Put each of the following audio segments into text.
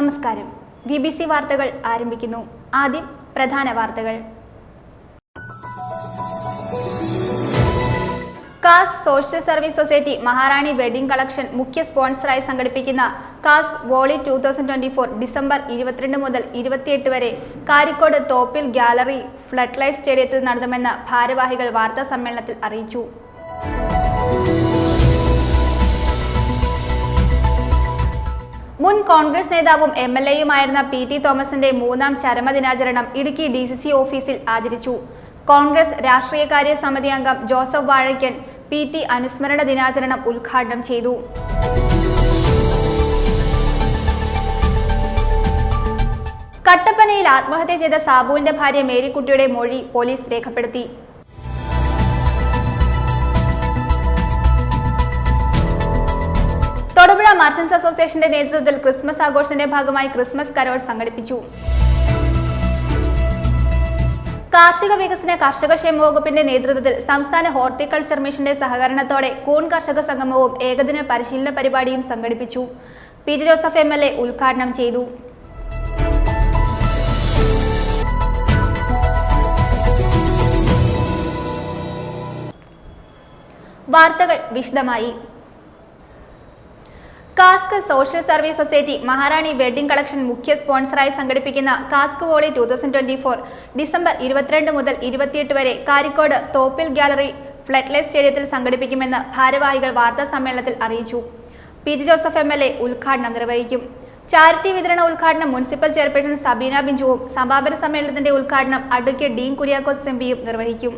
നമസ്കാരം. BBC വാർത്തകൾ ആരംഭിക്കുന്നു. ആദ്യം പ്രധാന വാർത്തകൾ. Cask social service society Maharani wedding collection മുഖ്യ സ്പോൺസറായി സംഘടിപ്പിക്കുന്ന കാസ്ക് വോളി 2024 ഡിസംബർ 22 മുതൽ 28 വരെ കാരിക്കോട് തോപ്പിൽ ഗ്യാലറി ഫ്ലഡ് സ്റ്റേഡിയത്തിൽ നടത്തുമെന്ന് ഭാരവാഹികൾ വാർത്താ സമ്മേളനത്തിൽ അറിയിച്ചു. മുൻ കോൺഗ്രസ് നേതാവും MLAയുമായിരുന്ന PT തോമസിന്റെ മൂന്നാം ചരമദിനാചരണം ഇടുക്കി DCC ഓഫീസിൽ ആചരിച്ചു. കോൺഗ്രസ് രാഷ്ട്രീയകാര്യ സമിതി അംഗം ജോസഫ് വാഴയ്ക്കൻ PT അനുസ്മരണ ദിനാചരണം ഉദ്ഘാടനം ചെയ്തു. കട്ടപ്പനയിൽ ആത്മഹത്യ ചെയ്ത സാബുവിന്റെ ഭാര്യ മേരിക്കുട്ടിയുടെ മൊഴി പോലീസ് രേഖപ്പെടുത്തി. തൊടുപുഴ മർച്ചന്റ്സ് അസോസിയേഷന്റെ നേതൃത്വത്തിൽ ക്രിസ്മസ് ആഘോഷത്തിന്റെ ഭാഗമായി ക്രിസ്മസ് കരോൾ സംഘടിപ്പിച്ചു. കാർഷിക വികസന കർഷകക്ഷേമ വകുപ്പിന്റെ നേതൃത്വത്തിൽ സംസ്ഥാന ഹോർട്ടിക്കൾച്ചർ മിഷന്റെ സഹകരണത്തോടെ കൂൺ കർഷക സംഗമവും ഏകദിന പരിശീലന പരിപാടിയും സംഘടിപ്പിച്ചു. PJ ജോസഫ് MLA ഉദ്ഘാടനം ചെയ്തു. വാർത്തകൾ വിശദമായി. Cask social service society Maharani wedding collection മുഖ്യ സ്പോൺസറായി സംഘടിപ്പിക്കുന്ന കാസ്ക് വോളി 2024 ഡിസംബർ 22 മുതൽ 28 വരെ കാരിക്കോട് തോപ്പിൽ ഗ്യാലറി ഫ്ലഡ് സ്റ്റേഡിയത്തിൽ സംഘടിപ്പിക്കുമെന്ന് ഭാരവാഹികൾ വാർത്താ സമ്മേളനത്തിൽ അറിയിച്ചു. PJ ജോസഫ് MLA ഉദ്ഘാടനം നിർവഹിക്കും. ചാരിറ്റി വിതരണ ഉദ്ഘാടനം മുനിസിപ്പൽ ചെയർപേഴ്സൺ സബീന ബിഞ്ചുവും സമാപന സമ്മേളനത്തിന്റെ ഉദ്ഘാടനം അഡ്വക്കേറ്റ് ഡീൻ കുര്യാക്കോസ് MPയും നിർവഹിക്കും.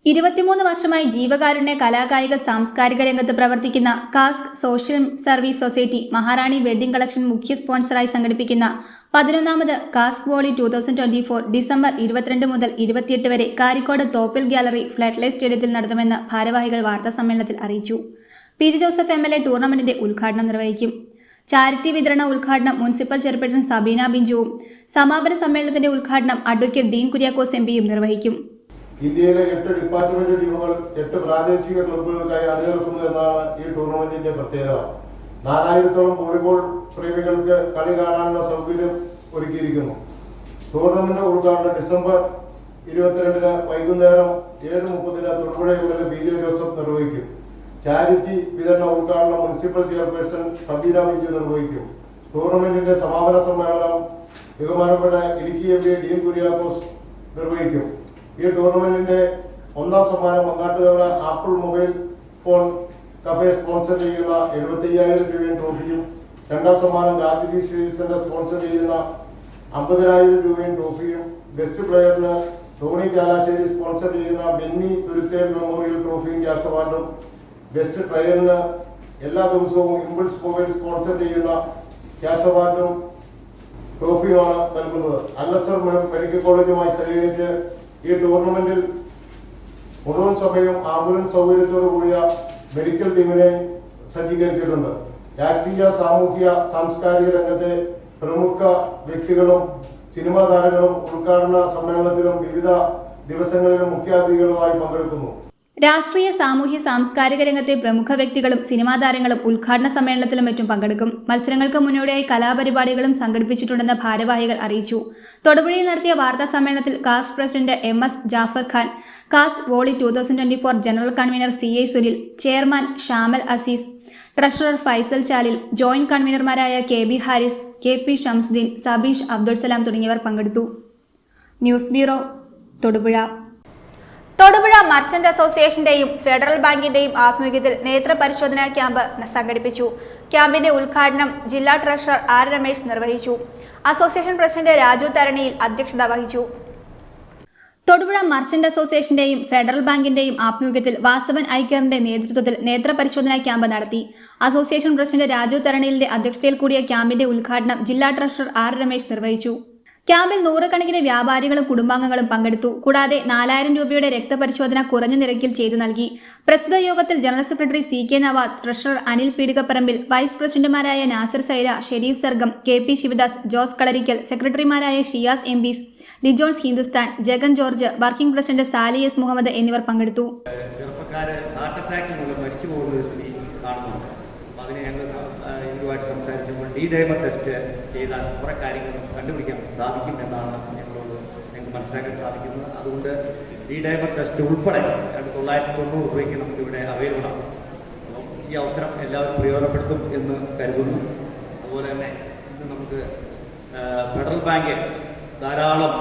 23 വർഷമായി ജീവകാരുണ്യ കലാകായിക സാംസ്കാരിക രംഗത്ത് പ്രവർത്തിക്കുന്ന cask social service society Maharani wedding collection മുഖ്യ സ്പോൺസറായി സംഘടിപ്പിക്കുന്ന 11ാമത് കാസ്ക് വോളി 2024 ഡിസംബർ 22 മുതൽ 28 വരെ കാരിക്കോട് തോപ്പിൽ ഗ്യാലറി ഫ്ലഡ് സ്റ്റേഡിയത്തിൽ നടത്തുമെന്ന് ഭാരവാഹികൾ വാർത്താ സമ്മേളനത്തിൽ അറിയിച്ചു. PJ ജോസഫ് MLA ടൂർണമെന്റിന്റെ ഉദ്ഘാടനം നിർവഹിക്കും. ചാരിറ്റി വിതരണ ഉദ്ഘാടനം മുനിസിപ്പൽ ചെയർപേഴ്സൺ സബീന ബിഞ്ചുവും സമാപന സമ്മേളനത്തിന്റെ ഉദ്ഘാടനം അഡ്വക്കേറ്റ് ഡീൻ കുര്യാക്കോസ് MPയും നിർവഹിക്കും. ഇന്ത്യയിലെ 8 ഡിപ്പാർട്ട്മെന്റ് ടീമുകൾ 8 പ്രാദേശിക ക്ലബ്ബുകൾക്കായി അണിനിരക്കുന്നു എന്നാണ് ഈ ടൂർണമെന്റിന്റെ പ്രത്യേകത. 4000-ഓളം വോളിബോൾ പ്രേമികൾക്ക് കളി കാണാനുള്ള സൗകര്യം ഒരുക്കിയിരിക്കുന്നു. ടൂർണമെന്റ് ഉദ്ഘാടനം ഡിസംബർ 22 വൈകുന്നേരം 7:30 തൊടുപുഴ MLA PJ ജോസഫ് നിർവഹിക്കും. ചാരിറ്റി വിതരണ ഉദ്ഘാടനം മുനിസിപ്പൽ ചെയർപേഴ്സൺ സബീന ബിഞ്ചു നിർവഹിക്കും. ടൂർണമെന്റിന്റെ സമാപന സമ്മേളനം ബഹുമാനപ്പെട്ട ഇടുക്കി MLA ഡീൻ കുര്യാക്കോസ് നിർവഹിക്കും. ഈ ടൂർണമെന്റിന്റെ ഒന്നാം സമ്മാനം Mangattukavala apple mobile phone cafe sponsor ചെയ്യുന്ന 75,000 രൂപയും ട്രോഫിയും, രണ്ടാം സമ്മാനം ഗാന്ധി സെന്റർ സ്പോൺസർ ചെയ്യുന്ന 50,000 രൂപയും ട്രോഫിയും, ബെസ്റ്റ് പ്ലെയറിന് ടോണി ചാലാശ്ശേരി സ്പോൺസർ ചെയ്യുന്ന ബെന്നി തുരുത്തേൽ മെമ്മോറിയൽ ട്രോഫിയും ക്യാഷ് അവാർഡും, ബെസ്റ്റ് പ്ലെയറിന് എല്ലാ ദിവസവും ഇംപൾസ് മൊബൈൽ സ്പോൺസർ ചെയ്യുന്ന ക്യാഷ് അവാർഡും ട്രോഫിയുമാണ് നൽകുന്നത്. അല്ലസർ മെഡിക്കൽ കോളേജുമായി സഹകരിച്ച് ഈ ടൂർണമെന്റിൽ മുഴുവൻ സമയം ആംബുലൻസ് സൗകര്യത്തോടു കൂടിയ മെഡിക്കൽ ടീമിനെ സജ്ജീകരിച്ചിട്ടുണ്ട്. രാഷ്ട്രീയ സാമൂഹ്യ സാംസ്കാരിക രംഗത്തെ പ്രമുഖ വ്യക്തികളും സിനിമാ താരങ്ങളും ഉദ്ഘാടന സമ്മേളനത്തിലും വിവിധ ദിവസങ്ങളിലും മുഖ്യാതിഥികളുമായി പങ്കെടുക്കുന്നു. രാഷ്ട്രീയ സാമൂഹ്യ സാംസ്കാരിക രംഗത്തെ പ്രമുഖ വ്യക്തികളും സിനിമാ താരങ്ങളും ഉദ്ഘാടന സമ്മേളനത്തിലും മറ്റും പങ്കെടുക്കും. മത്സരങ്ങൾക്ക് മുന്നോടിയായി കലാപരിപാടികളും സംഘടിപ്പിച്ചിട്ടുണ്ടെന്ന് ഭാരവാഹികൾ അറിയിച്ചു. തൊടുപുഴയിൽ നടത്തിയ വാർത്താ സമ്മേളനത്തിൽ കാസ്ക് പ്രസിഡന്റ് MS ജാഫർ ഖാൻ, കാസ്ക് volley 2024 general convener CI Sunil, chairman Shamal Azeez, treasurer Faisal Chalil, joint കൺവീനർമാരായ KB ഹാരിസ്, KP ഷംസുദ്ദീൻ, സബീഷ് അബ്ദുൾ സലാം തുടങ്ങിയവർ പങ്കെടുത്തു. News bureau, Thodupuzha. Thodupuzha merchant അസോസിയേഷന്റെയും ഫെഡറൽ ബാങ്കിന്റെയും ആഭിമുഖ്യത്തിൽ നേത്രപരിശോധനാ ക്യാമ്പ് സംഘടിപ്പിച്ചു. ക്യാമ്പിന്റെ ഉദ്ഘാടനം ജില്ലാ ട്രഷറർ R രമേശ് നിർവഹിച്ചു. അസോസിയേഷൻ പ്രസിഡന്റ് രാജു തരണിയിൽ അധ്യക്ഷത വഹിച്ചു. തൊടുപുഴ മർച്ചന്റ് അസോസിയേഷന്റെയും ഫെഡറൽ ബാങ്കിന്റെയും ആഭിമുഖ്യത്തിൽ വാസവൻ ഐക്കറിന്റെ നേതൃത്വത്തിൽ നേത്രപരിശോധനാ ക്യാമ്പ് നടത്തി. അസോസിയേഷൻ പ്രസിഡന്റ് രാജു തരണിയിലിന്റെ അധ്യക്ഷതയിൽ കൂടിയ ക്യാമ്പിന്റെ ഉദ്ഘാടനം ജില്ലാ ട്രഷറർ R രമേശ് നിർവഹിച്ചു. ക്യാമ്പിൽ 100 കണക്കിന് വ്യാപാരികളും കുടുംബാംഗങ്ങളും പങ്കെടുത്തു. കൂടാതെ 4,000 രൂപയുടെ രക്തപരിശോധന കുറഞ്ഞ നിരക്കിൽ ചെയ്തു നൽകി. പ്രസ്തുത യോഗത്തിൽ general secretary CK Navas, treasurer Anil പീടികപ്പറമ്പിൽ, വൈസ് പ്രസിഡന്റുമാരായ നാസിർ സൈര, ഷെരീഫ് സർഗം, KP ശിവദാസ്, ജോസ് കളരിക്കൽ, സെക്രട്ടറിമാരായ ഷിയാസ് MPs, ലിജോൺസ് Hindustan, Jagan George, working president Sali S Muhammad എന്നിവർ പങ്കെടുത്തു. ചെറുപ്പക്കാര് ഹാർട്ട് അറ്റാക്ക് മൂലം മരിച്ചു പോകുന്ന ഒരു സ്ഥിതി കാണുന്നുണ്ട്. അതിന് ഞങ്ങൾ ഇതുമായിട്ട് സംസാരിച്ചപ്പോൾ ഡൈമർ ടെസ്റ്റ് ചെയ്താൽ കുറേ കാര്യങ്ങൾ കണ്ടുപിടിക്കാൻ സാധിക്കും എന്നാണ് ഞങ്ങളോട് ഞങ്ങൾക്ക് മനസ്സിലാക്കാൻ സാധിക്കുന്നത്. അതുകൊണ്ട് ഡൈമർ ടെസ്റ്റ് ഉൾപ്പെടെ 990 രൂപയ്ക്ക് നമുക്കിവിടെ അവൈലബിൾ ആണ്. അപ്പം ഈ അവസരം എല്ലാവരും പ്രയോജനപ്പെടുത്തും എന്ന് കരുതുന്നു. അതുപോലെ തന്നെ ഇന്ന് നമുക്ക് ഫെഡറൽ ബാങ്ക് ധാരാളം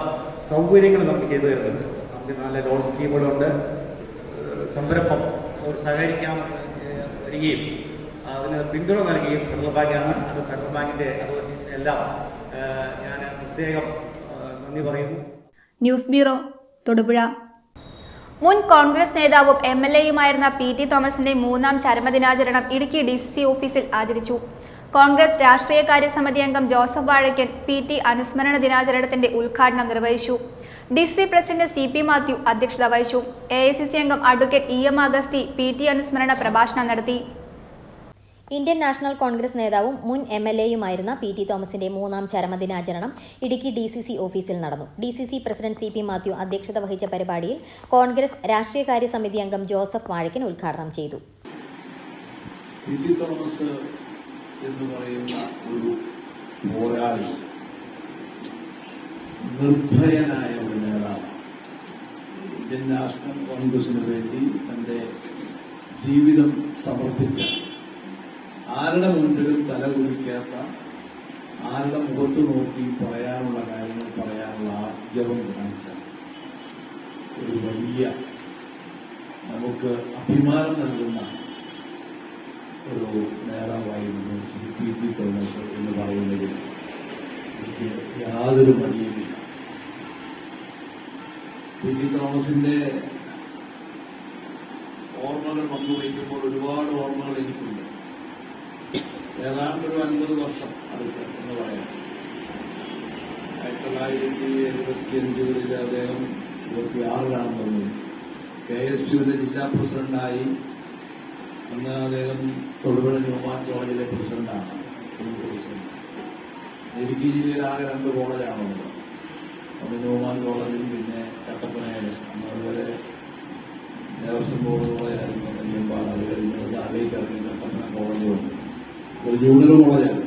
സൗകര്യങ്ങൾ നമുക്ക് ചെയ്തു തരുന്നുണ്ട്. നമുക്ക് നല്ല ലോൺ സ്കീമുകളുണ്ട്. സംരംഭം ഒരു സഹകരിക്കാമെന്ന് വരികയും അതിന് പിന്തുണ നൽകുകയും ഫെഡറൽ ബാങ്കാണ്. അത് ഫെഡറൽ ബാങ്കിൻ്റെ അത് എല്ലാം ഞാൻ പ്രത്യേകം നന്ദി പറയുന്നു. News bureau, Thodupuzha. മുൻ കോൺഗ്രസ് നേതാവും MLAയുമായിരുന്ന PT തോമസിന്റെ 3ാം ചരമദിനാചരണം ഇടുക്കി DCC ഓഫീസിൽ ആചരിച്ചു. കോൺഗ്രസ് രാഷ്ട്രീയകാര്യ സമിതി അംഗം ജോസഫ് വാഴയ്ക്കൻ PT അനുസ്മരണ ദിനാചരണത്തിന്റെ ഉദ്ഘാടനം നിർവഹിച്ചു. DCC പ്രസിഡന്റ് CP മാത്യു അധ്യക്ഷത വഹിച്ചു. AICC അംഗം അഡ്വക്കേറ്റ് EM അഗസ്തി PT അനുസ്മരണ പ്രഭാഷണം നടത്തി. ഇന്ത്യൻ നാഷണൽ കോൺഗ്രസ് നേതാവും മുൻ MLAയുമായിരുന്ന PT തോമസിന്റെ 3ാം ചരമദിനാചരണം ഇടുക്കി DCC ഓഫീസിൽ നടന്നു. DCC പ്രസിഡന്റ് CP മാത്യു അധ്യക്ഷത വഹിച്ച പരിപാടിയിൽ കോൺഗ്രസ് രാഷ്ട്രീയകാര്യ സമിതി അംഗം ജോസഫ് വാഴയ്ക്കൻ ഉദ്ഘാടനം ചെയ്തു. PT തോമസ് എന്ന് പറയുന്ന ഒരു പോരാളി, നിർഭയനായ ഒരു നേതാവ്, ഇന്ത്യൻ നാഷണൽ കോൺഗ്രസിന് വേണ്ടി തന്റെ ജീവിതം സമർപ്പിച്ച, ആരുടെ മുൻപിലും തലകുലിക്കാത്ത, ആരുടെ മുഖത്ത് നോക്കി പറയാനുള്ള കാര്യങ്ങൾ പറയാനുള്ള ആർജവം കാണിച്ച ഒരു വലിയ, നമുക്ക് അഭിമാനം നൽകുന്ന ഒരു നേതാവായിരുന്നു PT തോമസ് എന്ന് പറയുന്നതിൽ എനിക്ക് യാതൊരു മടിയുമില്ല. PT തോമസിന്റെ ഓർമ്മകൾ പങ്കുവയ്ക്കുമ്പോൾ ഒരുപാട് ഓർമ്മകൾ എനിക്കുണ്ട്. ഏതാണ്ട് ഒരു 50 വർഷം അടുത്ത് എന്ന് പറയാം. 1975 അദ്ദേഹം 26 തോന്നുന്നു KSUവിന്റെ ജില്ലാ പ്രസിഡന്റായി. അന്ന് അദ്ദേഹം തൊടുപുഴ ന്യൂമാൻ കോളേജിലെ പ്രസിഡന്റാണ്. ഇടുക്കി ജില്ലയിൽ ആകെ 2 കോളേജാണുള്ളത്. ഒന്ന് ന്യൂമാൻ കോളേജും പിന്നെ കട്ടപ്പനയിലും. അന്ന് അതുപോലെ ദേവസ്വം ബോർഡ് കോളേജായിരുന്നു നെയ്യമ്പാട്. അത് കഴിഞ്ഞ് താഴേക്ക് ഇറങ്ങി കട്ടപ്പന കോളേജ് വന്നു. ഒരു ജൂനിയർ കോളേജാണ്.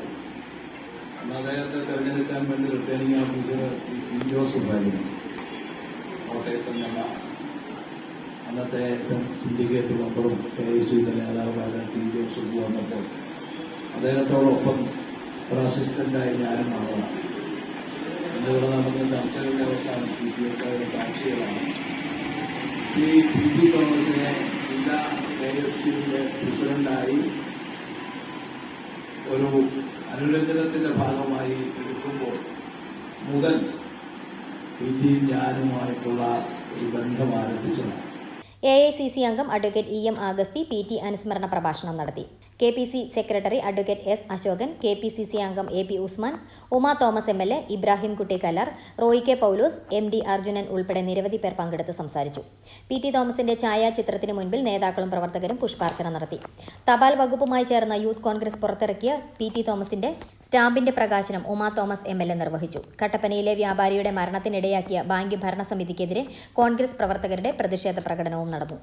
അന്ന് അദ്ദേഹത്തെ തെരഞ്ഞെടുക്കാൻ വേണ്ടി റിട്ടേണിംഗ് ഓഫീസർ CP ജോസഫ് ആയിരുന്നു. കോട്ടയത്ത് നിന്നുള്ള അന്നത്തെ സിൻഡിക്കേറ്റ് മെമ്പറും KSUവിന്റെ നേതാവുമായ T ജോസഫ് വന്നപ്പോൾ അദ്ദേഹത്തോടൊപ്പം ഒരു അസിസ്റ്റന്റായി ഞാനും വന്നതാണ്. എന്നിവിടെ നടന്ന ചർച്ചകളുടെ അവസാനം CPIയുടെ സാക്ഷികളാണ്. ശ്രീ PT തോമസിനെ ജില്ലാ KSUവിന്റെ പ്രസിഡന്റായി ഒരു അനുരഞ്ജനത്തിന്റെ ഭാഗമായി എടുക്കുമ്പോൾ മുതൽ PTയും ഞാനുമായിട്ടുള്ള ഒരു ബന്ധം ആരംഭിച്ചതാണ്. AICC അംഗം അഡ്വക്കേറ്റ് EM അഗസ്തി PT അനുസ്മരണ പ്രഭാഷണം നടത്തി. KPC secretary advocate S Ashokan, KPCC അംഗം AP Usman, Uma Thomas MLA, Ibrahim Kutty Kallar, Roy K പൗലോസ്, MD അർജുനൻ ഉൾപ്പെടെ നിരവധി പേർ പങ്കെടുത്ത് സംസാരിച്ചു. PT തോമസിന്റെ ഛായാചിത്രത്തിന് മുൻപിൽ നേതാക്കളും പ്രവർത്തകരും പുഷ്പാർച്ചന നടത്തി. തപാൽ വകുപ്പുമായി ചേർന്ന യൂത്ത് കോൺഗ്രസ് പുറത്തിറക്കിയ PT തോമസിന്റെ സ്റ്റാമ്പിന്റെ പ്രകാശനം ഉമാ തോമസ് MLA നിർവഹിച്ചു. കട്ടപ്പനയിലെ വ്യാപാരിയുടെ മരണത്തിനിടയാക്കിയ ബാങ്ക് ഭരണസമിതിക്കെതിരെ കോൺഗ്രസ് പ്രവർത്തകരുടെ പ്രതിഷേധ പ്രകടനവും നടന്നു.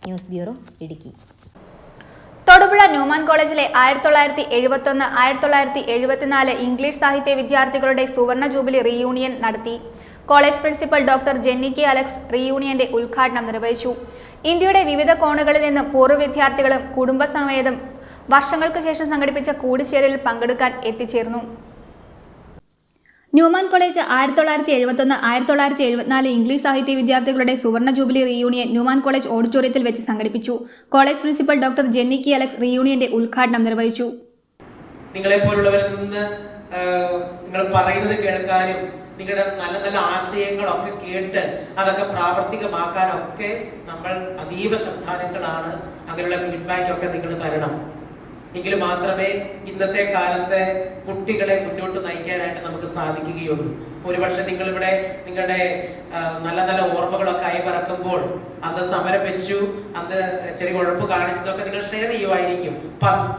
News bureau, Idukki. Thodupuzha Newman കോളേജിലെ 1971, 1974 ഇംഗ്ലീഷ് സാഹിത്യ വിദ്യാർത്ഥികളുടെ സുവർണ ജൂബിലി റീയൂണിയൻ നടത്തി. College principal doctor Jenny K Alex റീയൂണിയന്റെ ഉദ്ഘാടനം നിർവഹിച്ചു. ഇന്ത്യയുടെ വിവിധ കോണുകളിൽ നിന്ന് പൂർവ്വ വിദ്യാർത്ഥികളും കുടുംബസമേതം വർഷങ്ങൾക്ക് ശേഷം സംഘടിപ്പിച്ച കൂടിച്ചേരലിൽ പങ്കെടുക്കാൻ എത്തിച്ചേർന്നു. ന്യൂമാൻ കോളേജ് 1971, 1974 ഇംഗ്ലീഷ് സാഹിത്യ വിദ്യാർത്ഥികളുടെ സുവർണ ജൂബിലി റീയൂണിയൻ ന്യൂമാൻ കോളേജ് ഓഡിറ്റോറിയത്തിൽ വെച്ച് സംഘടിപ്പിച്ചു. College principal doctor Jenny K Alex റീയൂണിയന്റെ ഉദ്ഘാടനം നിർവഹിച്ചു. നിങ്ങളെപ്പോലുള്ളവരിൽ നിന്ന് നിങ്ങൾ പറയുന്നത് കേൾക്കാനും നിങ്ങളുടെ നല്ല നല്ല ആശയങ്ങളൊക്കെ കേട്ട് അതൊക്കെ പ്രാവർത്തികമാക്കാനൊക്കെ നമ്മൾ അതീവ ശ്രദ്ധാലുക്കളാണ്. അങ്ങനെയുള്ള ഫീഡ്ബാക്ക് ഒക്കെ നിങ്ങൾ തരണം. എങ്കിൽ മാത്രമേ ഇന്നത്തെ കാലത്ത് കുട്ടികളെ മുന്നോട്ട് നയിക്കാനായിട്ട് നമുക്ക് സാധിക്കുകയുള്ളൂ. ഒരുപക്ഷെ നിങ്ങളുടെ നല്ല നല്ല ഓർമ്മകളൊക്കെ അയവിറക്കുമ്പോൾ അന്ന് സമരം വെച്ചു, അന്ന് ചെറിയ ഉഴപ്പ് കാണിച്ചതൊക്കെ നിങ്ങൾ ഷെയർ ചെയ്യുമായിരിക്കും.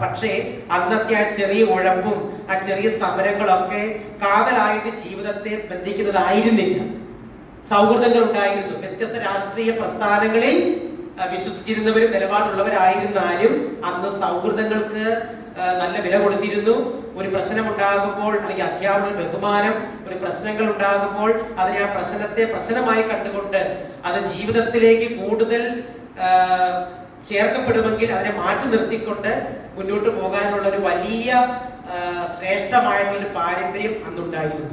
പക്ഷേ അന്നത്തെ ആ ചെറിയ ഉഴപ്പും ആ ചെറിയ സമരങ്ങളൊക്കെ കാതലായിട്ട് ജീവിതത്തെ ബന്ധിക്കുന്നതായിരുന്നില്ല. സൗഹൃദങ്ങൾ ഉണ്ടായിരുന്നു. വ്യത്യസ്ത രാഷ്ട്രീയ പ്രസ്ഥാനങ്ങളിൽ വിശ്വസിച്ചിരുന്നവരും നിലപാടുള്ളവരായിരുന്നാലും അന്ന് സൗഹൃദങ്ങൾക്ക് നല്ല വില കൊടുത്തിരുന്നു. ഒരു പ്രശ്നം ഉണ്ടാകുമ്പോൾ, അല്ലെങ്കിൽ അധ്യാപന ബഹുമാനം, ഒരു പ്രശ്നങ്ങൾ ഉണ്ടാകുമ്പോൾ അതിനെ ആ പ്രശ്നത്തെ പ്രശ്നമായി കണ്ടുകൊണ്ട് അത് ജീവിതത്തിലേക്ക് കൂടുതൽ ചേർക്കപ്പെടുമെങ്കിൽ അതിനെ മാറ്റി നിർത്തിക്കൊണ്ട് മുന്നോട്ട് പോകാനുള്ള ഒരു വലിയ ശ്രേഷ്ഠമായിട്ടുള്ളൊരു പാരമ്പര്യം അന്നുണ്ടായിരുന്നു.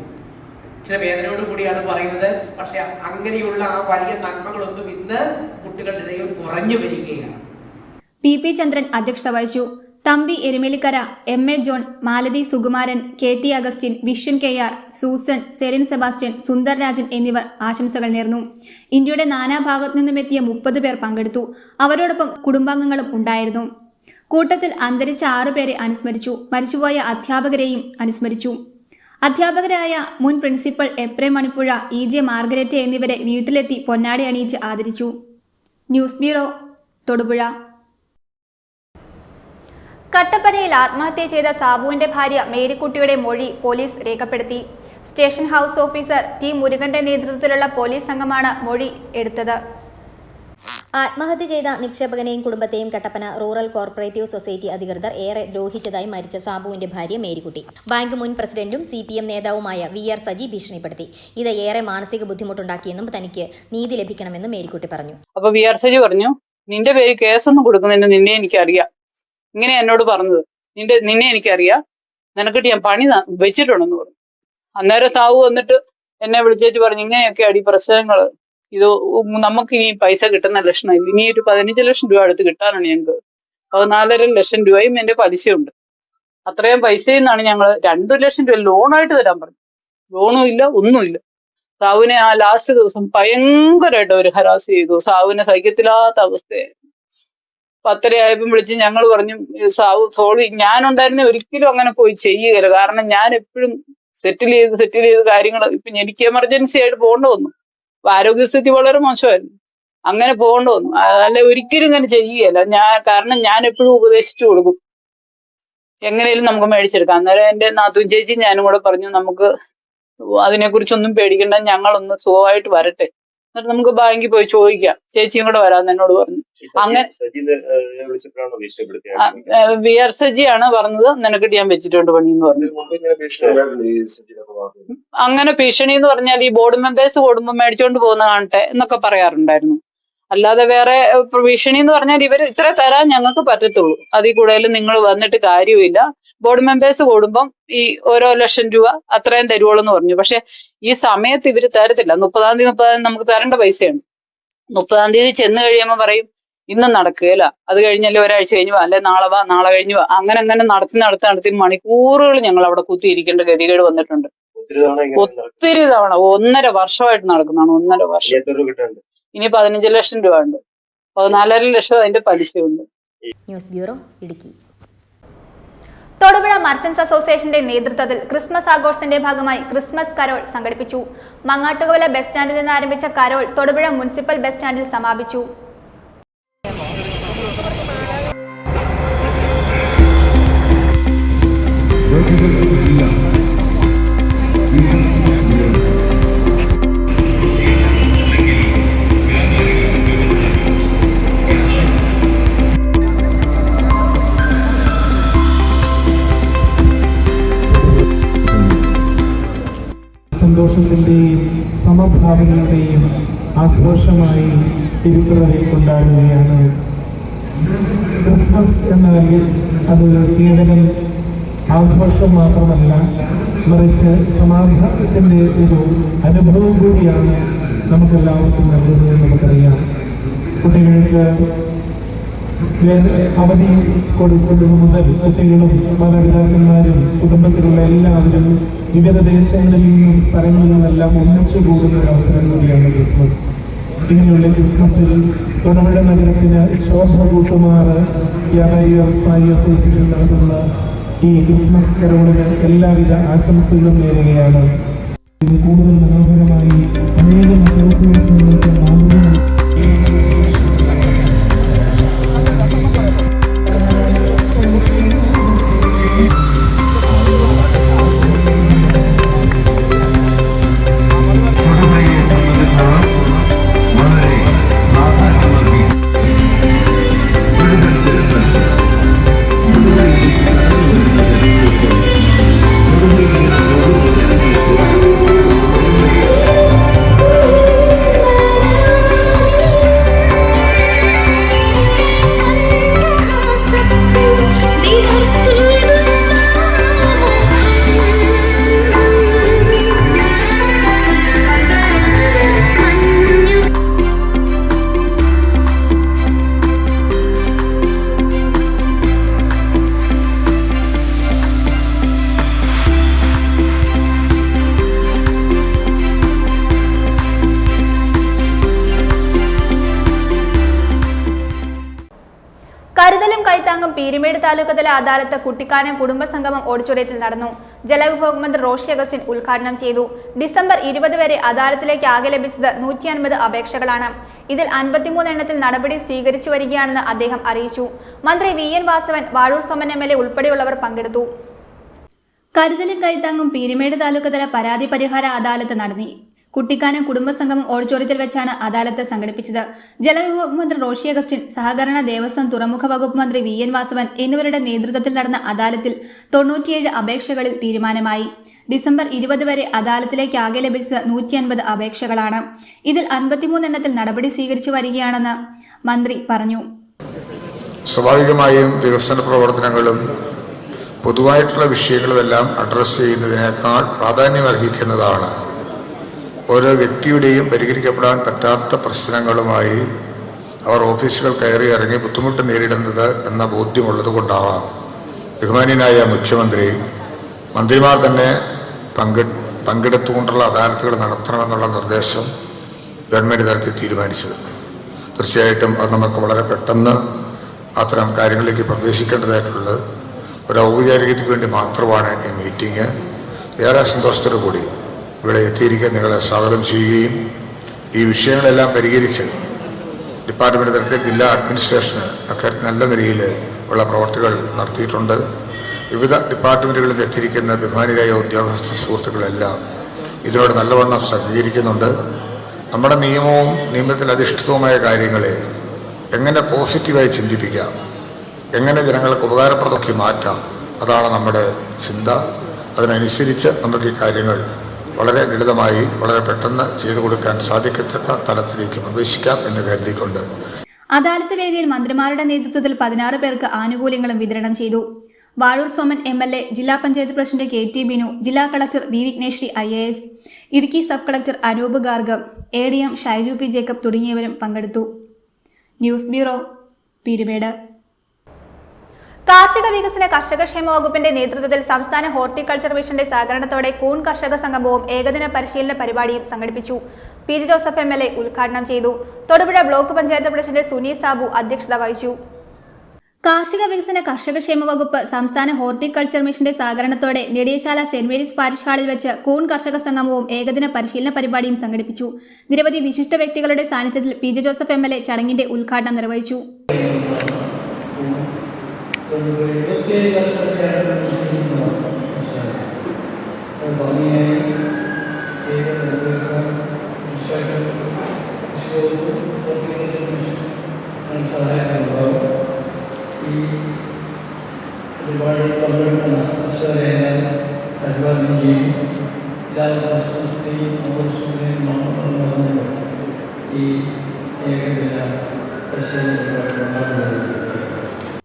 ചില വേദനയോട് കൂടിയാണ് പറയുന്നത്. പക്ഷെ അങ്ങനെയുള്ള ആ വലിയ നന്മകളൊന്നും ഇന്ന് കുട്ടികളുടെ ഇടയിൽ കുറഞ്ഞു വരികയാണ്. PP ചന്ദ്രൻ അധ്യക്ഷത വഹിച്ചു. Thampi Erumelikkara, MA John, Malathi Sukumaran, KT Augustine, Viswan KR, Susan, Celine Sebastian, Sundar Rajan എന്നിവർ ആശംസകൾ നേർന്നു. ഇന്ത്യയുടെ നാനാഭാഗത്തു നിന്നും എത്തിയ 30 പേർ പങ്കെടുത്തു. അവരോടൊപ്പം കുടുംബാംഗങ്ങളും ഉണ്ടായിരുന്നു. കൂട്ടത്തിൽ അന്തരിച്ച 6 പേരെ അനുസ്മരിച്ചു. മരിച്ചുപോയ അധ്യാപകരെയും അനുസ്മരിച്ചു. അധ്യാപകരായ മുൻ പ്രിൻസിപ്പൽ എപ്രേം മണിപ്പുഴ, EJ മാർഗരറ്റ് എന്നിവരെ വീട്ടിലെത്തി പൊന്നാടി അണിയിച്ച് ആദരിച്ചു. News bureau, Thodupuzha. കട്ടപ്പനയിൽ ആത്മഹത്യ ചെയ്ത സാബുവിന്റെ ഭാര്യ മേരിക്കുട്ടിയുടെ മൊഴി പോലീസ് രേഖപ്പെടുത്തി. സ്റ്റേഷൻ ഹൗസ് ഓഫീസർ T മുരുകന്റെ നേതൃത്വത്തിലുള്ള പോലീസ് സംഘമാണ് മൊഴി എടുത്തത്. ആത്മഹത്യ ചെയ്ത നിക്ഷേപകനെയും കുടുംബത്തെയും കട്ടപ്പന റൂറൽ കോർപ്പറേറ്റീവ് സൊസൈറ്റി അധികൃതർ ഏറെ ദ്രോഹിച്ചതായി മരിച്ച സാബുവിന്റെ ഭാര്യ മേരിക്കുട്ടി ബാങ്ക് മുൻ പ്രസിഡന്റും CPM നേതാവുമായ VR സജി ഭീഷണിപ്പെടുത്തി. ഇത് ഏറെ മാനസിക ബുദ്ധിമുട്ടുണ്ടാക്കിയെന്നും തനിക്ക് നീതി ലഭിക്കണമെന്നും മേരിക്കുട്ടി പറഞ്ഞു. അപ്പൊ VR സജി പറഞ്ഞു, നിന്റെ പേര് കേസൊന്നും കൊടുക്കുന്നതിന് നിന്നെ എനിക്കറിയാം. ഇങ്ങനെ എന്നോട് പറഞ്ഞത്, നിന്നെ എനിക്കറിയാം, നിനക്കിട്ട് ഞാൻ പണി വെച്ചിട്ടുണ്ടെന്ന് പറഞ്ഞു. അന്നേരം സാബു വന്നിട്ട് എന്നെ വിളിച്ചേച്ച് പറഞ്ഞു, ഇങ്ങനെയൊക്കെ അടി പ്രശ്നങ്ങള്, ഇത് നമുക്ക് ഇനി പൈസ കിട്ടുന്ന ലക്ഷണമില്ല, ഇനി ഒരു 15 ലക്ഷം രൂപ അടുത്ത് കിട്ടാനാണ് ഞങ്ങൾക്ക്. 14.5 ലക്ഷം രൂപയും എന്റെ പലിശയുണ്ട്. അത്രയും പൈസയിൽ നിന്നാണ് ഞങ്ങൾ 2 ലക്ഷം രൂപ ലോണായിട്ട് തരാൻ പറഞ്ഞു. ലോണും ഇല്ല, ഒന്നുമില്ല. സാബുവിനെ ആ ലാസ്റ്റ് ദിവസം ഭയങ്കരമായിട്ട് അവർ ഹരാസ് ചെയ്തു. സാബുവിനെ സഹിക്കത്തില്ലാത്ത അവസ്ഥയായിരുന്നു. 10:30 ആയപ്പോൾ വിളിച്ച് ഞങ്ങൾ പറഞ്ഞു, സാബു സോറി, ഞാനുണ്ടായിരുന്നെ ഒരിക്കലും അങ്ങനെ പോയി ചെയ്യുകയില്ല. കാരണം ഞാൻ എപ്പോഴും സെറ്റിൽ ചെയ്ത് കാര്യങ്ങൾ, ഇപ്പൊ എനിക്ക് എമർജൻസി ആയിട്ട് പോകേണ്ട വന്നു. ആരോഗ്യസ്ഥിതി വളരെ മോശമായിരുന്നു. അങ്ങനെ പോകേണ്ട വന്നു. അല്ല, ഒരിക്കലും ഇങ്ങനെ ചെയ്യുകയല്ല കാരണം ഞാൻ എപ്പോഴും ഉപദേശിച്ചു കൊടുക്കും, എങ്ങനെയും നമുക്ക് മേടിച്ചെടുക്കാം. അന്നേരം എന്റെ നാത്തൂൻ ചേച്ചി ഞാനും കൂടെ പറഞ്ഞു, നമുക്ക് അതിനെക്കുറിച്ചൊന്നും പേടിക്കണ്ട, ഞങ്ങളൊന്ന് സുഖമായിട്ട് വരട്ടെ, എന്നിട്ട് നമുക്ക് ബാങ്കിൽ പോയി ചോദിക്കാം, ചേച്ചിയും കൂടെ വരാമെന്ന് എന്നോട് പറഞ്ഞു. അങ്ങനെ VR സജിയാണ് പറഞ്ഞത്, നിനക്കിട്ട് ഞാൻ വെച്ചിട്ടുണ്ട് പണി എന്ന് പറഞ്ഞു. അങ്ങനെ ഭീഷണി എന്ന് പറഞ്ഞാൽ ഈ ബോർഡ് മെമ്പേഴ്സ് കൂടുമ്പോൾ മേടിച്ചോണ്ട് പോകുന്ന കാണട്ടെ എന്നൊക്കെ പറയാറുണ്ടായിരുന്നു. അല്ലാതെ വേറെ ഭീഷണി എന്ന് പറഞ്ഞാൽ ഇവർ ഇത്ര തരാൻ ഞങ്ങൾക്ക് പറ്റത്തുള്ളൂ, അതിൽ കൂടുതൽ നിങ്ങൾ വന്നിട്ട് കാര്യമില്ല. ബോർഡ് മെമ്പേഴ്സ് കൂടുമ്പം ഈ ഓരോ ലക്ഷം രൂപ അത്രയും തരുവുള്ളൂ എന്ന് പറഞ്ഞു. പക്ഷെ ഈ സമയത്ത് ഇവര് തരത്തില്ല. 30-ാം തീയതി നമുക്ക് തരേണ്ട പൈസയാണ്. 30-ാം തീയതി ചെന്ന് കഴിയുമ്പോൾ പറയും, ഇന്നും നടക്കുകയില്ല, അത് കഴിഞ്ഞല്ലേ ഒരാഴ്ച കഴിഞ്ഞു അല്ലെ നാളെ വാ, നാളെ കഴിഞ്ഞു വാ, അങ്ങനെ നടത്തി മണിക്കൂറുകൾ ഞങ്ങൾ അവിടെ കുത്തിയിരിക്കേണ്ട ഗതികേട് വന്നിട്ടുണ്ട്. ഒത്തിരി തവണ 1.5 വർഷമായിട്ട് നടക്കുന്നതാണ്. 1.5 വർഷം. ഇനി 15 ലക്ഷം രൂപ ഉണ്ട്. 14.5 ലക്ഷം അതിന്റെ പലിശയുണ്ട്. News bureau, Idukki. Thodupuzha merchants അസോസിയേഷന്റെ നേതൃത്വത്തിൽ ക്രിസ്മസ് ആഘോഷത്തിന്റെ ഭാഗമായി ക്രിസ്മസ് കരോൾ സംഘടിപ്പിച്ചു. മങ്ങാട്ടുകവല ബസ് സ്റ്റാൻഡിൽ നിന്ന് ആരംഭിച്ച കരോൾ തൊടുപുഴ മുനിസിപ്പൽ ബസ് സ്റ്റാൻഡിൽ സമാപിച്ചു. സന്തോഷത്തിൻ്റെയും സമഭാവനയുടെയും ആഘോഷമായി തിരുപ്പിറവി കൊണ്ടാടുകയാണ്. ക്രിസ്മസ് എന്നാൽ അത് കേവലം ആഘോഷം മാത്രമല്ല, മറിച്ച് സമാധാനത്തിൻ്റെ ഒരു അനുഭവം കൂടിയാണ് നമുക്കെല്ലാവർക്കും നൽകുന്നത്. നമുക്കറിയാം, കുട്ടികൾക്ക് അവധി കൊടുക്കുന്നത് മുതൽ കുട്ടികളും മാതാപിതാക്കന്മാരും കുടുംബത്തിലുള്ള എല്ലാവരും വിവിധ ദേശങ്ങളിൽ നിന്നും സ്ഥലങ്ങളിൽ നിന്നെല്ലാം ഒന്നിച്ചു കൂടുന്ന ഒരു അവസരം കൂടിയാണ് ക്രിസ്മസ്. ഇങ്ങനെയുള്ള ക്രിസ്മസിൽ തൊടുപുഴ നഗരത്തിന് ശോഭ കൂട്ടുമാറ് വ്യാപാരി വ്യവസായി അസോസിയേഷൻ നടത്തുന്ന ഈ ക്രിസ്മസ് കരോളിന് എല്ലാവിധ ആശംസകളും നേരുകയാണ്. ഇത് കൂടുതൽ മനോഹരമായി അനേകം അസോസിയേഷനുകൾക്ക് മാതൃക കരുതലും കൈത്താങ്ങും പീരുമേട് താലൂക്ക് തല അദാലത്ത് കുട്ടിക്കാനം കുടുംബസംഗമം ഓഡിറ്റോറിയത്തിൽ നടന്നു. ജലവിഭവ മന്ത്രി റോഷി അഗസ്റ്റിൻ ഉദ്ഘാടനം ചെയ്തു. ഡിസംബർ 20 വരെ അദാലത്തിലേക്ക് ആകെ ലഭിച്ചത് 150 അപേക്ഷകളാണ്. ഇതിൽ 53 എണ്ണത്തിൽ നടപടി സ്വീകരിച്ചു വരികയാണെന്ന് അദ്ദേഹം അറിയിച്ചു. മന്ത്രി VN വാസവൻ, വാഴൂർ സോമൻ MLA ഉൾപ്പെടെയുള്ളവർ പങ്കെടുത്തു. കരുതലും കൈത്താങ്ങും പീരുമേട് താലൂക്ക് തല പരാതി പരിഹാര അദാലത്ത് നടത്തി. കുട്ടിക്കാനം കുടുംബസംഗമം ഓഡിറ്റോറിയത്തിൽ വെച്ചാണ് അദാലത്ത് സംഘടിപ്പിച്ചത്. ജലവിഭവ മന്ത്രി റോഷി അഗസ്റ്റിൻ, സഹകരണ ദേവസ്വം തുറമുഖ വകുപ്പ് മന്ത്രി VN വാസവൻ എന്നിവരുടെ നേതൃത്വത്തിൽ നടന്ന അദാലത്തിൽ 97 അപേക്ഷകളിൽ തീരുമാനമായി. ഡിസംബർ 20 വരെ അദാലത്തിലേക്ക് ആകെ ലഭിച്ചത് 150 അപേക്ഷകളാണ്. ഇതിൽ 53 എണ്ണത്തിൽ നടപടി സ്വീകരിച്ചു വരികയാണെന്ന് മന്ത്രി പറഞ്ഞു. സ്വാഭാവികമായും വികസന പ്രവർത്തനങ്ങളും പൊതുവായിട്ടുള്ള വിഷയങ്ങളുമെല്ലാം അഡ്രസ്സ് ചെയ്യുന്നതിനേക്കാൾ പ്രാധാന്യമർഹിക്കുന്നതാണ് ഓരോ വ്യക്തിയുടെയും പരിഹരിക്കപ്പെടാൻ പറ്റാത്ത പ്രശ്നങ്ങളുമായി അവർ ഓഫീസുകൾ കയറി ഇറങ്ങി ബുദ്ധിമുട്ട് നേരിടുന്നത് എന്ന ബോധ്യമുള്ളത് കൊണ്ടാവാം ബഹുമാന്യനായ മുഖ്യമന്ത്രി മന്ത്രിമാർ തന്നെ പങ്കെടുത്തുകൊണ്ടുള്ള അദാലത്തുകൾ നടത്തണമെന്നുള്ള നിർദ്ദേശം ഗവൺമെൻറ് തലത്തിൽ തീരുമാനിച്ചത്. തീർച്ചയായിട്ടും അത് നമുക്ക് വളരെ പെട്ടെന്ന് അത്തരം കാര്യങ്ങളിലേക്ക് പ്രവേശിക്കേണ്ടതായിട്ടുള്ളത് ഒരു ഔപചാരികതയ്ക്ക് വേണ്ടി മാത്രമാണ് ഈ മീറ്റിംഗ്. ഏറെ സന്തോഷത്തോടു കൂടി ഇവിടെ എത്തിയിരിക്കാൻ നിങ്ങളെ സ്വാഗതം ചെയ്യുകയും ഈ വിഷയങ്ങളെല്ലാം പരിഹരിച്ച് ഡിപ്പാർട്ട്മെൻറ്റ് തലത്തിൽ ജില്ലാ അഡ്മിനിസ്ട്രേഷന് അക്കാര്യത്തിൽ നല്ല നിലയിൽ ഉള്ള പ്രവർത്തികൾ നടത്തിയിട്ടുണ്ട്. വിവിധ ഡിപ്പാർട്ട്മെൻറ്റുകളിൽ എത്തിയിരിക്കുന്ന ബഹുമാനിയായ ഉദ്യോഗസ്ഥ സുഹൃത്തുക്കളെല്ലാം ഇതിനോട് നല്ലവണ്ണം സഹകരിക്കുന്നുണ്ട്. നമ്മുടെ നിയമവും നിയമത്തിൽ അധിഷ്ഠിതവുമായ കാര്യങ്ങളെ എങ്ങനെ പോസിറ്റീവായി ചിന്തിപ്പിക്കാം, എങ്ങനെ ജനങ്ങൾക്ക് ഉപകാരപ്രദമാക്കി മാറ്റാം, അതാണ് നമ്മുടെ ചിന്ത. അതിനനുസരിച്ച് നമുക്ക് ഈ കാര്യങ്ങൾ വളരെ ലളിതമായി വളരെ പെട്ടെന്ന് ചെയ്തു കൊടുക്കാൻ സാധിക്കത്തക്ക തലത്തിലേക്ക് പ്രവേശിക്കാം എന്ന് കരുതിക്കൊണ്ട് അദാലത്ത് വേദിയിൽ മന്ത്രിമാരുടെ നേതൃത്വത്തിൽ 16 പേർക്ക് ആനുകൂല്യങ്ങളും വിതരണം ചെയ്തു. വാഴൂർ സോമൻ MLA, ജില്ലാ പഞ്ചായത്ത് പ്രസിഡന്റ് KT ബിനു, ജില്ലാ collector V Vigneshwari IAS, Idukki sub collector Anoop Gargav, ADM Shaiju P Jacob തുടങ്ങിയവരും പങ്കെടുത്തു. News bureau, Peermade. കാർഷിക വികസന കർഷകക്ഷേമ വകുപ്പിന്റെ നേതൃത്വത്തിൽ സംസ്ഥാന ഹോർട്ടിക്കൾച്ചർ മിഷന്റെ സഹകരണത്തോടെ കൂൺ കർഷക സംഗമവും ഏകദിന പരിശീലന പരിപാടിയും സംഘടിപ്പിച്ചു. PJ ജോസഫ് MLA ഉദ്ഘാടനം ചെയ്തു. തൊടുപുഴ ബ്ലോക്ക് പഞ്ചായത്ത് പ്രസിഡന്റ് സുനി സാബു അധ്യക്ഷത വഹിച്ചു. കാർഷിക വികസന കർഷകക്ഷേമ വകുപ്പ് സംസ്ഥാന ഹോർട്ടിക്കൾച്ചർ മിഷന്റെ സഹകരണത്തോടെ നെടിയശാല സെന്റ് മേരീസ് പാരിഷ് ഹാളിൽ വെച്ച് കൂൺ കർഷക സംഗമവും ഏകദിന പരിശീലന പരിപാടിയും സംഘടിപ്പിച്ചു. നിരവധി വിശിഷ്ട വ്യക്തികളുടെ സാന്നിധ്യത്തിൽ PJ ജോസഫ് MLA ചടങ്ങിന്റെ ഉദ്ഘാടനം നിർവഹിച്ചു.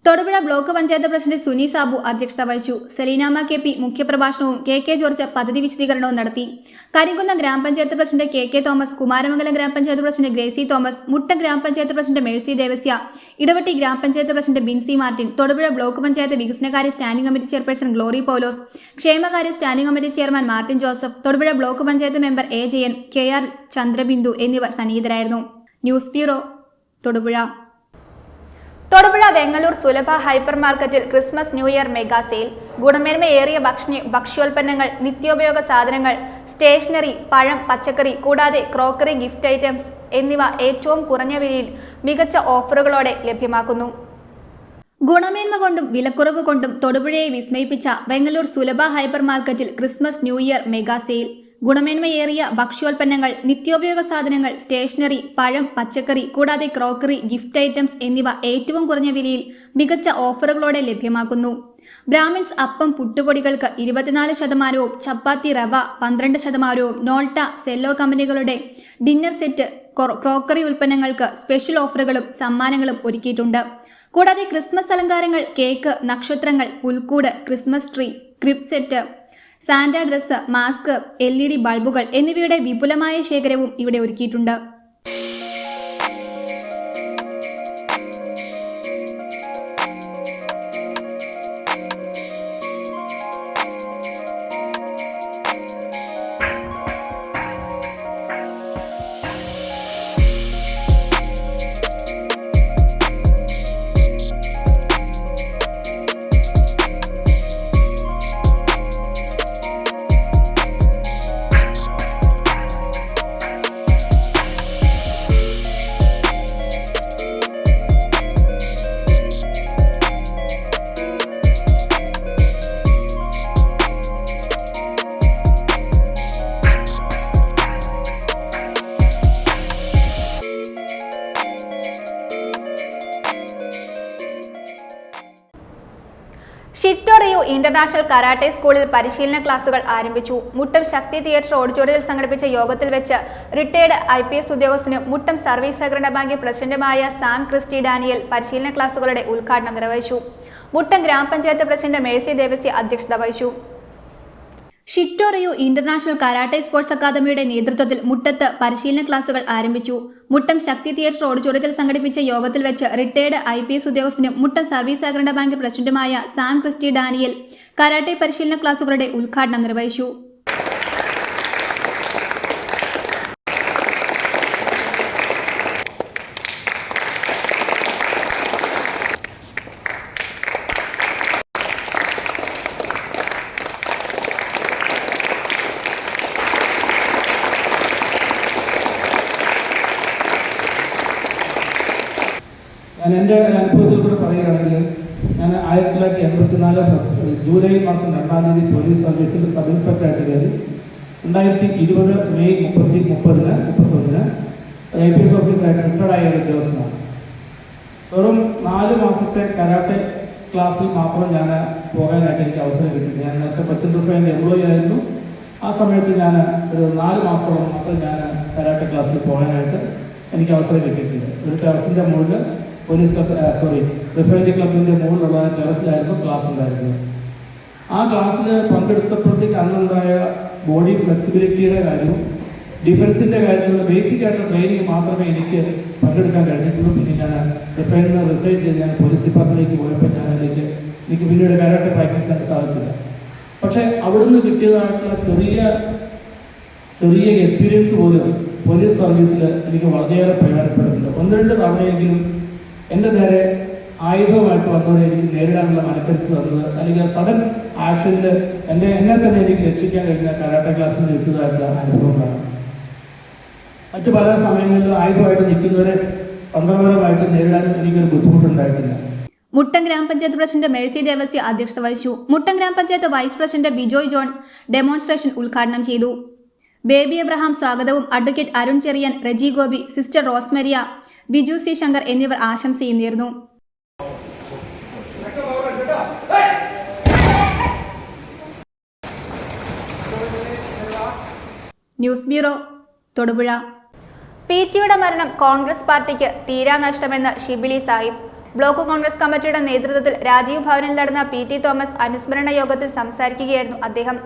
തൊടുപുഴ ബ്ലോക്ക് പഞ്ചായത്ത് പ്രസിഡന്റ് സുനി സാബു അധ്യക്ഷത വഹിച്ചു. സെലീനാമ KP മുഖ്യപ്രഭാഷണവും KK ജോർജ് പദ്ധതി വിശദീകരണവും നടത്തി. കരിങ്കുന്ന ഗ്രാമപഞ്ചായത്ത് പ്രസിഡന്റ് KK തോമസ്, കുമാരമംഗലം ഗ്രാമപഞ്ചായത്ത് പ്രസിഡന്റ് ഗ്രേസി തോമസ്, മുട്ട ഗ്രാമപഞ്ചായത്ത് പ്രസിഡന്റ് മേഴ്സി ദേവസ്യ, ഇടവട്ടി ഗ്രാമപഞ്ചായത്ത് president Binsy Martin, Thodupuzha block panchayat വികസനകാര്യ standing committee chairperson Glory Paulose, ക്ഷേമകാര്യ standing committee chairman Martin Joseph, Thodupuzha block panchayat member A Jayan, KR Chandrabindu എന്നിവർ സന്നിഹിതരായിരുന്നു. News bureau, Thodupuzha. Thodupuzha Vengallur Sulabha hyper മാർക്കറ്റിൽ Christmas new year mega sale. ഗുണമേന്മയേറിയ ഭക്ഷ്യോൽപ്പന്നങ്ങൾ, നിത്യോപയോഗ സാധനങ്ങൾ, സ്റ്റേഷനറി, പഴം, പച്ചക്കറി കൂടാതെ ക്രോക്കറി, ഗിഫ്റ്റ് ഐറ്റംസ് എന്നിവ ഏറ്റവും കുറഞ്ഞ വിലയിൽ മികച്ച ഓഫറുകളോടെ ലഭ്യമാക്കുന്നു. ഗുണമേന്മ കൊണ്ടും വിലക്കുറവ് കൊണ്ടും തൊടുപുഴയെ വിസ്മയിപ്പിച്ച വെങ്ങല്ലൂർ സുലഭ ഹൈപ്പർ മാർക്കറ്റിൽ Christmas new year mega sale. ഗുണമേന്മയേറിയ ഭക്ഷ്യോൽപ്പന്നങ്ങൾ, നിത്യോപയോഗ സാധനങ്ങൾ, സ്റ്റേഷനറി, പഴം, പച്ചക്കറി കൂടാതെ ക്രോക്കറി, ഗിഫ്റ്റ് ഐറ്റംസ് എന്നിവ ഏറ്റവും കുറഞ്ഞ വിലയിൽ മികച്ച ഓഫറുകളോടെ ലഭ്യമാക്കുന്നു. ബ്രാഹ്മിൺസ് അപ്പം പുട്ടുപൊടികൾക്ക് 24%, ചപ്പാത്തി റവ 12%, നോൾട്ട, സെല്ലോ കമ്പനികളുടെ ഡിന്നർ സെറ്റ്, ക്രോക്കറി ഉൽപ്പന്നങ്ങൾക്ക് സ്പെഷ്യൽ ഓഫറുകളും സമ്മാനങ്ങളും ഒരുക്കിയിട്ടുണ്ട്. കൂടാതെ ക്രിസ്മസ് അലങ്കാരങ്ങൾ, കേക്ക്, നക്ഷത്രങ്ങൾ, പുൽക്കൂട്, Christmas tree, crib set, Santa dress, mask, LED ബൾബുകൾ എന്നിവയുടെ വിപുലമായ ശേഖരവും ഇവിടെ ഒരുക്കിയിട്ടുണ്ട്. ഷിറ്റോറിയോ ഇന്റർനാഷണൽ കരാട്ടെ സ്കൂളിൽ പരിശീലന ക്ലാസുകൾ ആരംഭിച്ചു. മുട്ടം ശക്തി തിയേറ്റർ ഓഡിറ്റോറിയത്തിൽ സംഘടിപ്പിച്ച യോഗത്തിൽ വെച്ച് റിട്ടയർഡ് IPS ഉദ്യോഗസ്ഥനും മുട്ടം സർവീസ് സഹകരണ ബാങ്ക് പ്രസിഡന്റുമായ സാം ക്രിസ്റ്റി ഡാനിയൽ പരിശീലന ക്ലാസുകളുടെ ഉദ്ഘാടനം നിർവഹിച്ചു. മുട്ടം ഗ്രാമപഞ്ചായത്ത് പ്രസിഡന്റ് മേഴ്സി ദേവസി അധ്യക്ഷത വഹിച്ചു. ഷിറ്റോറിയോ ഇന്റർനാഷണൽ കരാട്ടെ സ്പോർട്സ് അക്കാദമിയുടെ നേതൃത്വത്തിൽ മുട്ടത്ത് പരിശീലന ക്ലാസുകൾ ആരംഭിച്ചു. മുട്ടം ശക്തി തിയേറ്റർ ഓഡിറ്റോറിയത്തിൽ സംഘടിപ്പിച്ച യോഗത്തിൽ വെച്ച് റിട്ടയർഡ് IPS ഉദ്യോഗസ്ഥനും മുട്ടം സർവീസ് സഹകരണ ബാങ്ക് പ്രസിഡന്റുമായ സാം ക്രിസ്റ്റി ഡാനിയൽ കരാട്ടെ പരിശീലന ക്ലാസുകളുടെ ഉദ്ഘാടനം നിർവഹിച്ചു. ഞാൻ എൻ്റെ അനുഭവത്തിൽ കൂടെ പറയുകയാണെങ്കിൽ, ഞാൻ 1984 ജൂലൈ മാസം 2-ാം തീയതി പോലീസ് സർവീസിൽ സബ് ഇൻസ്പെക്ടറായിട്ട് കയറി. 2020 മെയ് 31 IPS ഓഫീസറായിട്ട് റിട്ടയർഡായ ഒരു ഉദ്യോഗസ്ഥനാണ്. വെറും 4 മാസത്തെ കരാട്ടെ ക്ലാസ്സിൽ മാത്രം ഞാൻ പോകാനായിട്ട് എനിക്ക് അവസരം കിട്ടിയിട്ടുണ്ട്. ഞാൻ നേരത്തെ കൊച്ചിൻ റിഫൈനറി എംപ്ലോയി ആയിരുന്നു. ആ സമയത്ത് ഞാൻ ഒരു 4 മാസത്തോളം മാത്രം ഞാൻ കരാട്ടെ ക്ലാസ്സിൽ പോകാനായിട്ട് എനിക്ക് അവസരം കിട്ടിയിട്ടുണ്ട്. ഒരു ടെറസിൻ്റെ മുകളിൽ റിഫൈനറി ക്ലബിൻ്റെ മുകളിലുള്ള ടെറസിലായിരുന്നു ക്ലാസ് ഉണ്ടായിരുന്നത്. ആ ക്ലാസ്സിൽ പങ്കെടുത്തപ്പോഴത്തേക്ക് അന്നുണ്ടായ ബോഡി ഫ്ലെക്സിബിലിറ്റിയുടെ കാര്യവും ഡിഫൻസിൻ്റെ കാര്യത്തിലുള്ള ബേസിക് ആയിട്ടുള്ള ട്രെയിനിങ് മാത്രമേ എനിക്ക് പങ്കെടുക്കാൻ കഴിഞ്ഞിട്ടുള്ളൂ. പിന്നെ ഞാൻ റിഫൈനറി റിസൈൻ ചെയ്ത് ഞാൻ പോലീസ് ഡിപ്പാർട്ട്മെൻറ്റിലേക്ക് പോയപ്പോൾ എനിക്ക് പിന്നീട് കരാട്ടെ പ്രാക്ടീസ് ചെയ്യാൻ സാധിച്ചില്ല. പക്ഷേ അവിടുന്ന് കിട്ടിയതായിട്ടുള്ള ചെറിയ എക്സ്പീരിയൻസ് പോലും പോലീസ് സർവീസിൽ എനിക്ക് വളരെയേറെ പ്രയോജനപ്പെടുന്നുണ്ട്. 1-2 തവണയെങ്കിലും എൻ്റെ നേരെ ആയുധവുമായിട്ട് വന്നവരെ എനിക്ക് നേരിടാനുള്ള മനക്കരുത്ത് തന്നത്, അല്ലെങ്കിൽ സഡൻ ആക്ഷനിൽ എന്നെ തന്നെ എനിക്ക് രക്ഷിക്കാൻ കഴിഞ്ഞ കരാട്ടെ ക്ലാസ്സിൽ നിന്ന് കിട്ടുന്നതായിട്ടുള്ള അനുഭവങ്ങളാണ്. മറ്റു പല സമയങ്ങളിലും ആയുധമായിട്ട് നിൽക്കുന്നവരെ തന്ത്രപരമായിട്ട് നേരിടാനും എനിക്കൊരു ബുദ്ധിമുട്ടുണ്ടായിട്ടില്ല. മുട്ടം ഗ്രാമപഞ്ചായത്ത് പ്രസിഡന്റ് മേഴ്സി ദേവസി അധ്യക്ഷത വഹിച്ചു. മുട്ടം ഗ്രാമപഞ്ചായത്ത് vice president Bijoy John demonstration ഉദ്ഘാടനം ചെയ്തു. ബേബി എബ്രഹാം സ്വാഗതവും advocate Arun Cherian, Reji Gopi, sister Rosemaria, Biju C Shankar എന്നിവർ ആശംസയും നേർന്നു. News bureau, Thodupuzha. PT-യുടെ മരണം കോൺഗ്രസ് പാർട്ടിക്ക് തീരാ നഷ്ടമെന്ന് ഷിബിലി സാഹിബ്. ബ്ലോക്ക് കോൺഗ്രസ് കമ്മിറ്റിയുടെ നേതൃത്വത്തിൽ രാജീവ് ഭവനിൽ നടന്ന PT തോമസ് അനുസ്മരണ യോഗത്തിൽ സംസാരിക്കുകയായിരുന്നു അദ്ദേഹം.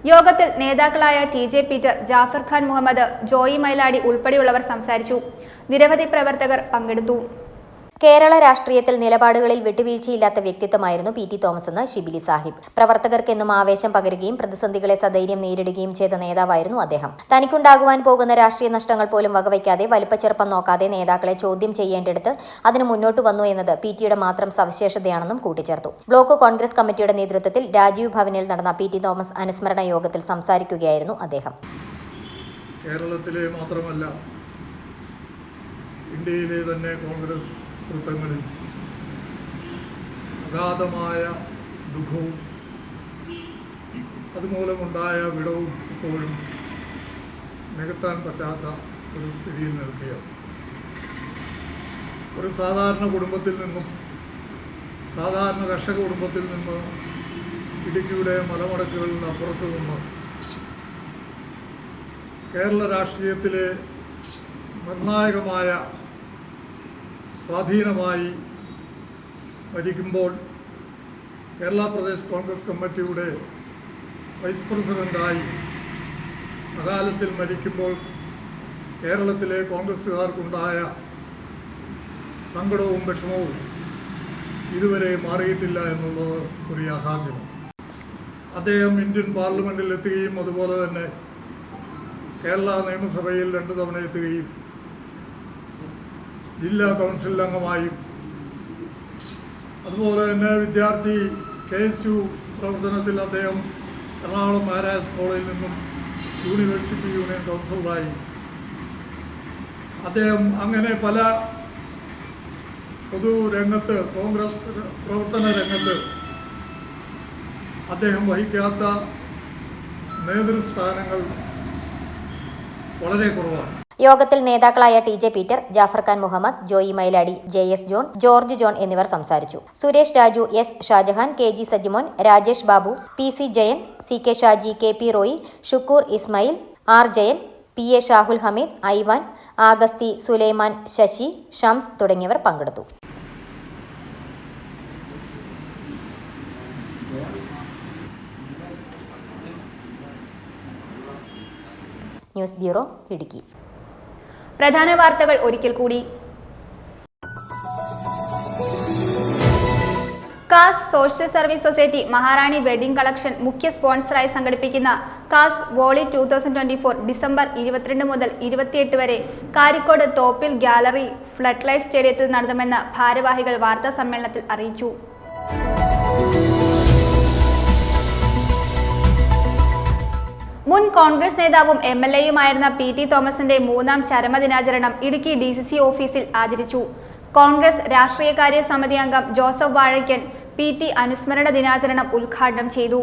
യോഗത്തിൽ നേതാക്കളായ TJ Peter, Jaffar Khan Muhammad, Joy Mailadi ഉൾപ്പെടെയുള്ളവർ സംസാരിച്ചു. നിരവധി പ്രവർത്തകർ പങ്കെടുത്തു. കേരള രാഷ്ട്രീയത്തിൽ നിലപാടുകളിൽ വിട്ടുവീഴ്ചയില്ലാത്ത വ്യക്തിത്വമായിരുന്നു പി ടി തോമസ് എന്ന് ഷിബിലി സാഹിബ്. പ്രവർത്തകർക്കെന്നും ആവേശം പകരുകയും പ്രതിസന്ധികളെ സധൈര്യം നേരിടുകയും ചെയ്ത നേതാവായിരുന്നു അദ്ദേഹം. തനിക്കുണ്ടാകുവാൻ പോകുന്ന രാഷ്ട്രീയ നഷ്ടങ്ങൾ പോലും വകവയ്ക്കാതെ വലിപ്പച്ചെറുപ്പം നോക്കാതെ നേതാക്കളെ ചോദ്യം ചെയ്യേണ്ടടുത്ത് അതിന് മുന്നോട്ട് വന്നു എന്നത് പി ടിയുടെ മാത്രം സവിശേഷതയാണെന്നും കൂട്ടിച്ചേർത്തു. ബ്ലോക്ക് കോൺഗ്രസ് കമ്മിറ്റിയുടെ നേതൃത്വത്തിൽ രാജീവ് ഭവനിൽ നടന്ന പി ടി തോമസ് അനുസ്മരണ യോഗത്തിൽ സംസാരിക്കുകയായിരുന്നു അദ്ദേഹം. കേരളത്തിലെ മാത്രമല്ല ഇന്ത്യയിലെ തന്നെ കോൺഗ്രസ് വൃത്തങ്ങളിൽ അഗാധമായ ദുഃഖവും അതുമൂലമുണ്ടായ വിടവും ഇപ്പോഴും നികത്താൻ പറ്റാത്ത ഒരു സ്ഥിതിയിൽ നിൽക്കുകയാണ്. ഒരു സാധാരണ കുടുംബത്തിൽ നിന്നും സാധാരണ കർഷക കുടുംബത്തിൽ നിന്ന് ഇടുക്കിയുടെ മലമടക്കുകളിൽ അപ്പുറത്ത് നിന്ന് കേരള രാഷ്ട്രീയത്തിലെ നിർണായകമായ സ്വാധീനമായി മരിക്കുമ്പോൾ കേരള പ്രദേശ് കോൺഗ്രസ് കമ്മിറ്റിയുടെ വൈസ് പ്രസിഡൻ്റായി അകാലത്തിൽ മരിക്കുമ്പോൾ കേരളത്തിലെ കോൺഗ്രസ്സുകാർക്കുണ്ടായ സങ്കടവും വിഷമവും ഇതുവരെ മാറിയിട്ടില്ല എന്നുള്ളത് ഒരു യാഥാർത്ഥ്യമാണ്. അദ്ദേഹം ഇന്ത്യൻ പാർലമെൻറ്റിൽ എത്തുകയും അതുപോലെ തന്നെ കേരള നിയമസഭയിൽ 2 തവണ എത്തുകയും ജില്ലാ കൗൺസിൽ അംഗമായും അതുപോലെ തന്നെ വിദ്യാർത്ഥി KSU പ്രവർത്തനത്തിൽ അദ്ദേഹം എറണാകുളം മഹാരാജാസ് കോളേജിൽ നിന്നും യൂണിവേഴ്സിറ്റി യൂണിയൻ കൗൺസിലറായി അദ്ദേഹം അങ്ങനെ പല പൊതുരംഗത്ത് കോൺഗ്രസ് പ്രവർത്തന രംഗത്ത് അദ്ദേഹം വഹിക്കാത്ത നേതൃസ്ഥാനങ്ങൾ വളരെ കുറവാണ്. യോഗത്തിൽ നേതാക്കളായ TJ Peter, Jaffar Khan Muhammad, Joy Myladi, JS John, George John എന്നിവർ സംസാരിച്ചു. Suresh Raju, S Shajahan, KG Sajimon, Rajesh Babu, PC Jayan, CK Shaji, KP Roy, Shukkur Ismail, R Jayan, PA Shahul Hameed, Ivan, Augusthy, Sulaiman, Sasi, Shams തുടങ്ങിയവർ പങ്കെടുത്തു. News bureau, Idukki. പ്രധാന വാർത്തകൾ ഒരിക്കൽ കൂടി. കാസ്ക് social service society Maharani wedding collection മുഖ്യ സ്പോൺസറായി സംഘടിപ്പിക്കുന്ന കാസ്ക് വോളി 2024 ഡിസംബർ 22 മുതൽ 28 വരെ കാരിക്കോട് തോപ്പിൽ ഗാലറി ഫ്ലഡ് സ്റ്റേഡിയത്തിൽ നടത്തുമെന്ന് ഭാരവാഹികൾ വാർത്താ സമ്മേളനത്തിൽ അറിയിച്ചു. മുൻ കോൺഗ്രസ് നേതാവും MLAയുമായിരുന്ന PT തോമസിന്റെ 3ാം ചരമദിനാചരണം ഇടുക്കി DCC ഓഫീസിൽ ആചരിച്ചു. കോൺഗ്രസ് രാഷ്ട്രീയകാര്യ സമിതി അംഗം ജോസഫ് വാഴയ്ക്കൻ PT അനുസ്മരണ ദിനാചരണം ഉദ്ഘാടനം ചെയ്തു.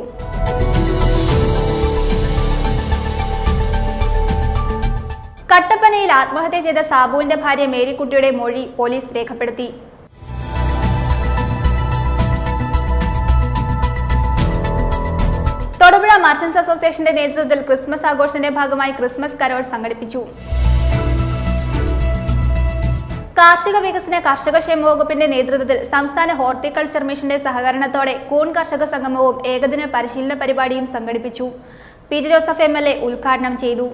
കട്ടപ്പനയിൽ ആത്മഹത്യ ചെയ്ത സാബുവിന്റെ ഭാര്യ മേരിക്കുട്ടിയുടെ മൊഴി പോലീസ് രേഖപ്പെടുത്തി. തൊടുപുഴ മർച്ചന്റ്സ് അസോസിയേഷന്റെ നേതൃത്വത്തിൽ ക്രിസ്മസ് ആഘോഷത്തിന്റെ ഭാഗമായി ക്രിസ്മസ് കരോൾ സംഘടിപ്പിച്ചു. കാർഷിക വികസന കർഷകക്ഷേമ വകുപ്പിന്റെ നേതൃത്വത്തിൽ സംസ്ഥാന ഹോർട്ടിക്കൾച്ചർ മിഷന്റെ സഹകരണത്തോടെ കൂൺ കർഷക സംഗമവും ഏകദിന പരിശീലന പരിപാടിയും സംഘടിപ്പിച്ചു. PJ ജോസഫ് MLA ഉദ്ഘാടനം ചെയ്തു.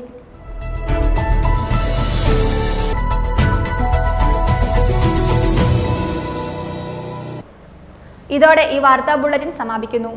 ഇതോടെ ഈ വാർത്താ ബുള്ളറ്റിൻ സമാപിക്കുന്നു.